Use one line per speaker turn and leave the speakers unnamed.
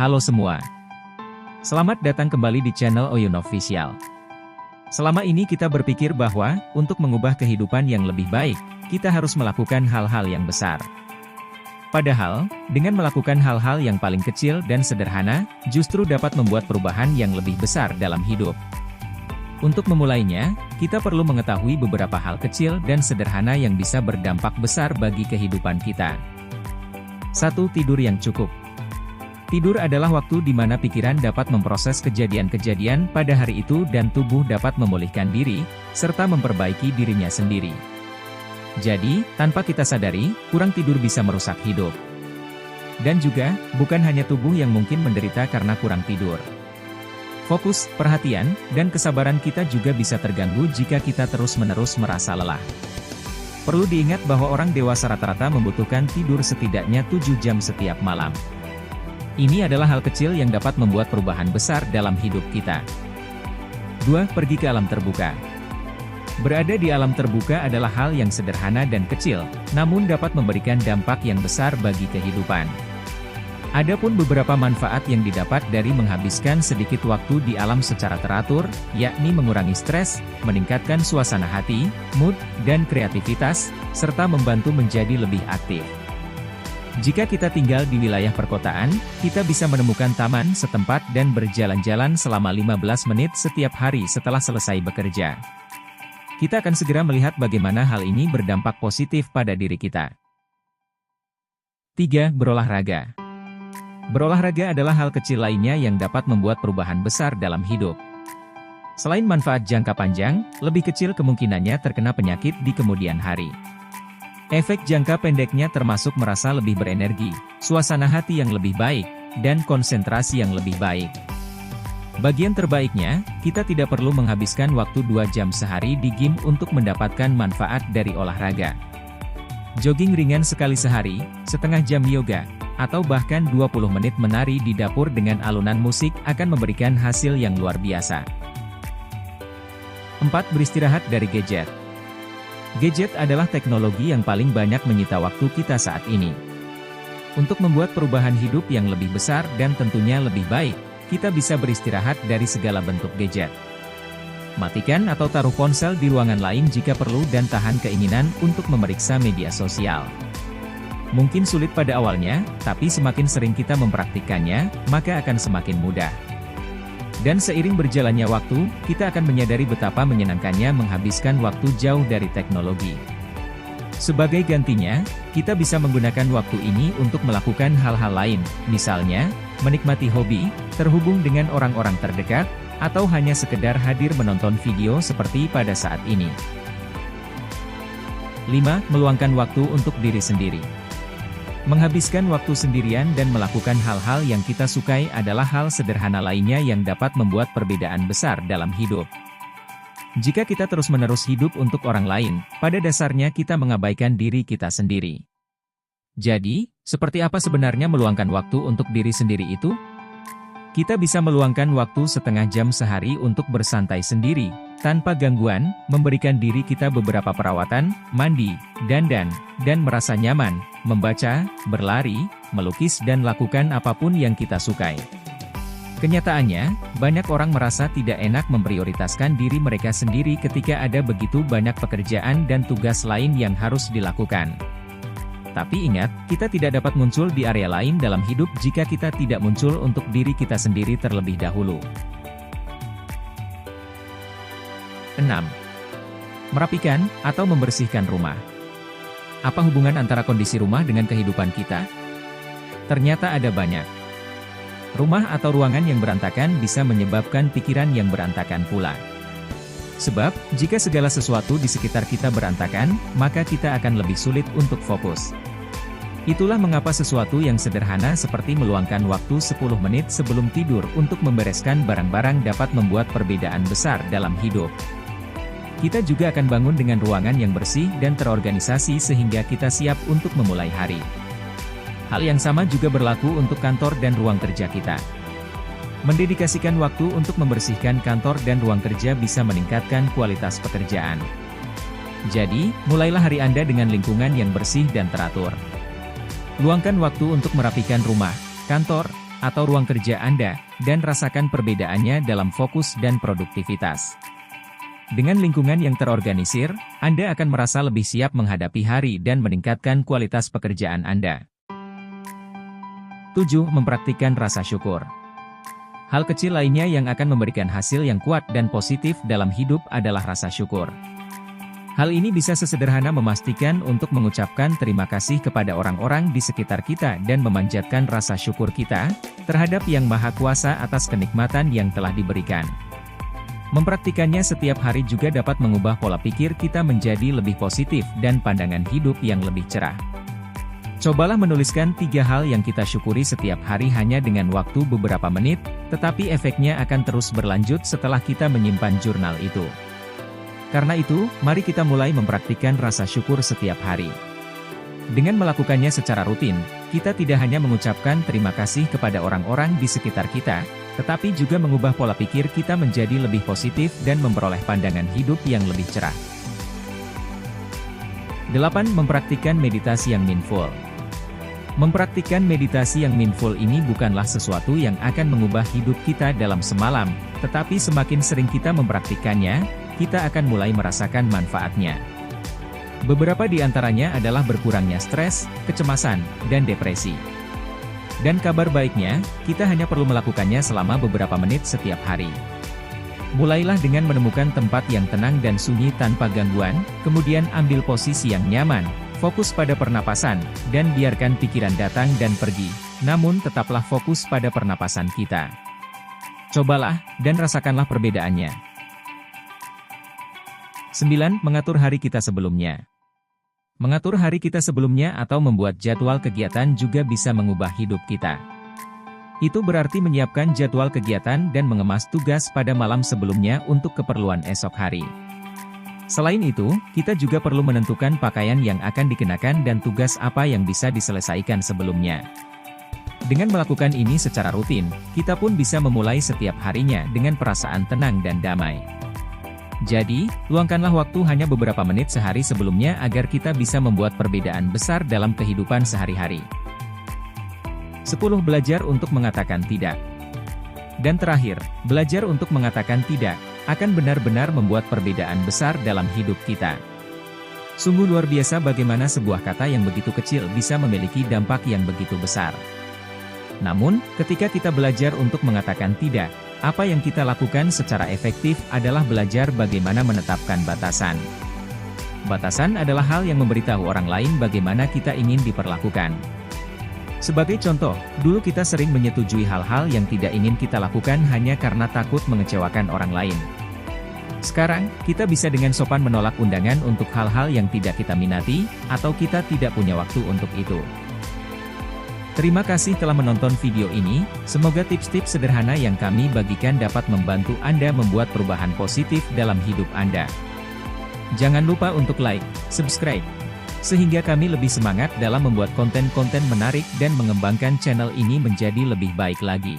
Halo semua. Selamat datang kembali di channel Oyun Official. Selama ini kita berpikir bahwa, untuk mengubah kehidupan yang lebih baik, kita harus melakukan hal-hal yang besar. Padahal, dengan melakukan hal-hal yang paling kecil dan sederhana, justru dapat membuat perubahan yang lebih besar dalam hidup. Untuk memulainya, kita perlu mengetahui beberapa hal kecil dan sederhana yang bisa berdampak besar bagi kehidupan kita. 1. Tidur yang cukup. Tidur adalah waktu di mana pikiran dapat memproses kejadian-kejadian pada hari itu dan tubuh dapat memulihkan diri, serta memperbaiki dirinya sendiri. Jadi, tanpa kita sadari, kurang tidur bisa merusak hidup. Dan juga, bukan hanya tubuh yang mungkin menderita karena kurang tidur. Fokus, perhatian, dan kesabaran kita juga bisa terganggu jika kita terus-menerus merasa lelah. Perlu diingat bahwa orang dewasa rata-rata membutuhkan tidur setidaknya 7 jam setiap malam. Ini adalah hal kecil yang dapat membuat perubahan besar dalam hidup kita. 2. Pergi ke alam terbuka. Berada di alam terbuka adalah hal yang sederhana dan kecil, namun dapat memberikan dampak yang besar bagi kehidupan. Adapun beberapa manfaat yang didapat dari menghabiskan sedikit waktu di alam secara teratur, yakni mengurangi stres, meningkatkan suasana hati, mood, dan kreativitas, serta membantu menjadi lebih aktif. Jika kita tinggal di wilayah perkotaan, kita bisa menemukan taman setempat dan berjalan-jalan selama 15 menit setiap hari setelah selesai bekerja. Kita akan segera melihat bagaimana hal ini berdampak positif pada diri kita. 3. Berolahraga. Berolahraga adalah hal kecil lainnya yang dapat membuat perubahan besar dalam hidup. Selain manfaat jangka panjang, lebih kecil kemungkinannya terkena penyakit di kemudian hari. Efek jangka pendeknya termasuk merasa lebih berenergi, suasana hati yang lebih baik, dan konsentrasi yang lebih baik. Bagian terbaiknya, kita tidak perlu menghabiskan waktu 2 jam sehari di gym untuk mendapatkan manfaat dari olahraga. Jogging ringan sekali sehari, setengah jam yoga, atau bahkan 20 menit menari di dapur dengan alunan musik akan memberikan hasil yang luar biasa. 4. Beristirahat dari gadget. Gadget adalah teknologi yang paling banyak menyita waktu kita saat ini. Untuk membuat perubahan hidup yang lebih besar dan tentunya lebih baik, kita bisa beristirahat dari segala bentuk gadget. Matikan atau taruh ponsel di ruangan lain jika perlu dan tahan keinginan untuk memeriksa media sosial. Mungkin sulit pada awalnya, tapi semakin sering kita mempraktikkannya, maka akan semakin mudah. Dan seiring berjalannya waktu, kita akan menyadari betapa menyenangkannya menghabiskan waktu jauh dari teknologi. Sebagai gantinya, kita bisa menggunakan waktu ini untuk melakukan hal-hal lain, misalnya, menikmati hobi, terhubung dengan orang-orang terdekat, atau hanya sekedar hadir menonton video seperti pada saat ini. 5. Meluangkan waktu untuk diri sendiri. Menghabiskan waktu sendirian dan melakukan hal-hal yang kita sukai adalah hal sederhana lainnya yang dapat membuat perbedaan besar dalam hidup. Jika kita terus-menerus hidup untuk orang lain, pada dasarnya kita mengabaikan diri kita sendiri. Jadi, seperti apa sebenarnya meluangkan waktu untuk diri sendiri itu? Kita bisa meluangkan waktu setengah jam sehari untuk bersantai sendiri, tanpa gangguan, memberikan diri kita beberapa perawatan, mandi, dandan, dan merasa nyaman, membaca, berlari, melukis dan lakukan apapun yang kita sukai. Kenyataannya, banyak orang merasa tidak enak memprioritaskan diri mereka sendiri ketika ada begitu banyak pekerjaan dan tugas lain yang harus dilakukan. Tapi ingat, kita tidak dapat muncul di area lain dalam hidup jika kita tidak muncul untuk diri kita sendiri terlebih dahulu. 6. Merapikan atau membersihkan rumah. Apa hubungan antara kondisi rumah dengan kehidupan kita? Ternyata ada banyak. Rumah atau ruangan yang berantakan bisa menyebabkan pikiran yang berantakan pula. Sebab, jika segala sesuatu di sekitar kita berantakan, maka kita akan lebih sulit untuk fokus. Itulah mengapa sesuatu yang sederhana seperti meluangkan waktu 10 menit sebelum tidur untuk membereskan barang-barang dapat membuat perbedaan besar dalam hidup. Kita juga akan bangun dengan ruangan yang bersih dan terorganisasi sehingga kita siap untuk memulai hari. Hal yang sama juga berlaku untuk kantor dan ruang kerja kita. Mendedikasikan waktu untuk membersihkan kantor dan ruang kerja bisa meningkatkan kualitas pekerjaan. Jadi, mulailah hari Anda dengan lingkungan yang bersih dan teratur. Luangkan waktu untuk merapikan rumah, kantor, atau ruang kerja Anda, dan rasakan perbedaannya dalam fokus dan produktivitas. Dengan lingkungan yang terorganisir, Anda akan merasa lebih siap menghadapi hari dan meningkatkan kualitas pekerjaan Anda. 7. Mempraktikkan rasa syukur. Hal kecil lainnya yang akan memberikan hasil yang kuat dan positif dalam hidup adalah rasa syukur. Hal ini bisa sesederhana memastikan untuk mengucapkan terima kasih kepada orang-orang di sekitar kita dan memanjatkan rasa syukur kita terhadap Yang Maha Kuasa atas kenikmatan yang telah diberikan. Mempraktikannya setiap hari juga dapat mengubah pola pikir kita menjadi lebih positif dan pandangan hidup yang lebih cerah. Cobalah menuliskan 3 hal yang kita syukuri setiap hari hanya dengan waktu beberapa menit, tetapi efeknya akan terus berlanjut setelah kita menyimpan jurnal itu. Karena itu, mari kita mulai mempraktikkan rasa syukur setiap hari. Dengan melakukannya secara rutin, kita tidak hanya mengucapkan terima kasih kepada orang-orang di sekitar kita, tetapi juga mengubah pola pikir kita menjadi lebih positif dan memperoleh pandangan hidup yang lebih cerah. 8. Mempraktikkan meditasi yang mindful. Mempraktikkan meditasi yang mindful ini bukanlah sesuatu yang akan mengubah hidup kita dalam semalam, tetapi semakin sering kita mempraktikkannya, kita akan mulai merasakan manfaatnya. Beberapa di antaranya adalah berkurangnya stres, kecemasan, dan depresi. Dan kabar baiknya, kita hanya perlu melakukannya selama beberapa menit setiap hari. Mulailah dengan menemukan tempat yang tenang dan sunyi tanpa gangguan, kemudian ambil posisi yang nyaman, fokus pada pernapasan, dan biarkan pikiran datang dan pergi, namun tetaplah fokus pada pernapasan kita. Cobalah, dan rasakanlah perbedaannya. 9. Mengatur hari kita sebelumnya. Mengatur hari kita sebelumnya atau membuat jadwal kegiatan juga bisa mengubah hidup kita. Itu berarti menyiapkan jadwal kegiatan dan mengemas tugas pada malam sebelumnya untuk keperluan esok hari. Selain itu, kita juga perlu menentukan pakaian yang akan dikenakan dan tugas apa yang bisa diselesaikan sebelumnya. Dengan melakukan ini secara rutin, kita pun bisa memulai setiap harinya dengan perasaan tenang dan damai. Jadi, luangkanlah waktu hanya beberapa menit sehari sebelumnya agar kita bisa membuat perbedaan besar dalam kehidupan sehari-hari. 10. Belajar untuk mengatakan tidak. Dan terakhir, belajar untuk mengatakan tidak akan benar-benar membuat perbedaan besar dalam hidup kita. Sungguh luar biasa bagaimana sebuah kata yang begitu kecil bisa memiliki dampak yang begitu besar. Namun, ketika kita belajar untuk mengatakan tidak, apa yang kita lakukan secara efektif adalah belajar bagaimana menetapkan batasan. Batasan adalah hal yang memberitahu orang lain bagaimana kita ingin diperlakukan. Sebagai contoh, dulu kita sering menyetujui hal-hal yang tidak ingin kita lakukan hanya karena takut mengecewakan orang lain. Sekarang, kita bisa dengan sopan menolak undangan untuk hal-hal yang tidak kita minati, atau kita tidak punya waktu untuk itu. Terima kasih telah menonton video ini, semoga tips-tips sederhana yang kami bagikan dapat membantu Anda membuat perubahan positif dalam hidup Anda. Jangan lupa untuk like, subscribe, sehingga kami lebih semangat dalam membuat konten-konten menarik dan mengembangkan channel ini menjadi lebih baik lagi.